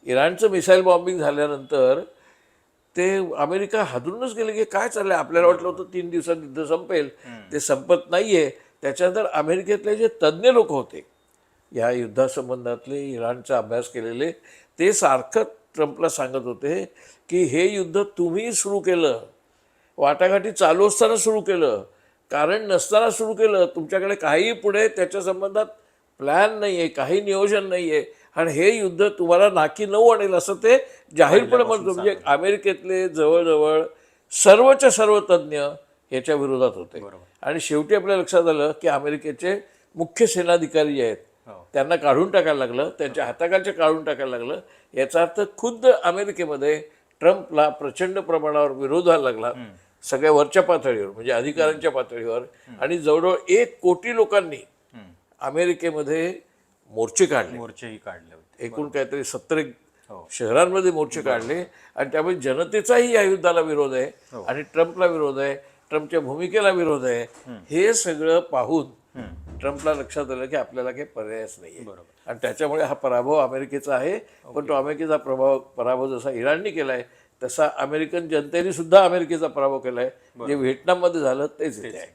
इराणचं missile bombing झाल्यानंतर ते America हादरूनच गेले की काय चाललंय. आपल्याला वाटलं होतं 3 दिवसात युद्ध संपेल, ते संपत नाहीये. त्याच्यानंतर अमेरिकेतले जे तज्ज्ञ लोक होते या युद्धासंबंधातले, इराणचा अभ्यास केलेले, ते सारखं ट्रम्पला सांगत होते की हे युद्ध तुम्ही सुरू केलं, वाटाघाटी चालू असताना सुरू केलं, कारण नसताना सुरू केलं, तुमच्याकडे काही पुढे त्याच्या संबंधात प्लॅन नाही आहे, काही नियोजन नाही आहे, आणि हे युद्ध तुम्हाला नाकी नऊ आणेल असं ते जाहीरपणे म्हणतो. म्हणजे अमेरिकेतले जवळजवळ सर्वच्या सर्व तज्ज्ञ याच्या विरोधात होते. आणि शेवटी आपल्या लक्षात आलं की अमेरिकेचे मुख्य सेनाधिकारी जे आहेत त्यांना काढून टाकायला लागलं, त्यांच्या हाताखालचे काढून टाकायला लागलं. याचा अर्थ खुद्द अमेरिकेमध्ये ट्रम्पला प्रचंड प्रमाणावर विरोध व्हायला लागला, सगळ्या वरच्या पातळीवर, म्हणजे अधिकाऱ्यांच्या पातळीवर. आणि जवळजवळ 1 कोटी लोकांनी अमेरिकेमध्ये मोर्चेही काढले होते. एकूण काहीतरी 17 शहरांमध्ये मोर्चे काढले. आणि त्यामुळे जनतेचाही या युद्धाला विरोध आहे आणि ट्रम्पला विरोध आहे, ट्रम्पच्या भूमिकेला विरोध आहे. हे सगळं पाहून ट्रम्पला लक्षात आलं की आपल्याला काही पर्यायच नाही. आणि त्याच्यामुळे हा पराभव अमेरिकेचा आहे. पण तो अमेरिकेचा पराभव जसा इराणने केलाय तसा अमेरिकन जनतेने सुद्धा अमेरिकेचा पराभव केलाय. जे व्हिएतनाममध्ये झालं तेच इथे आहे.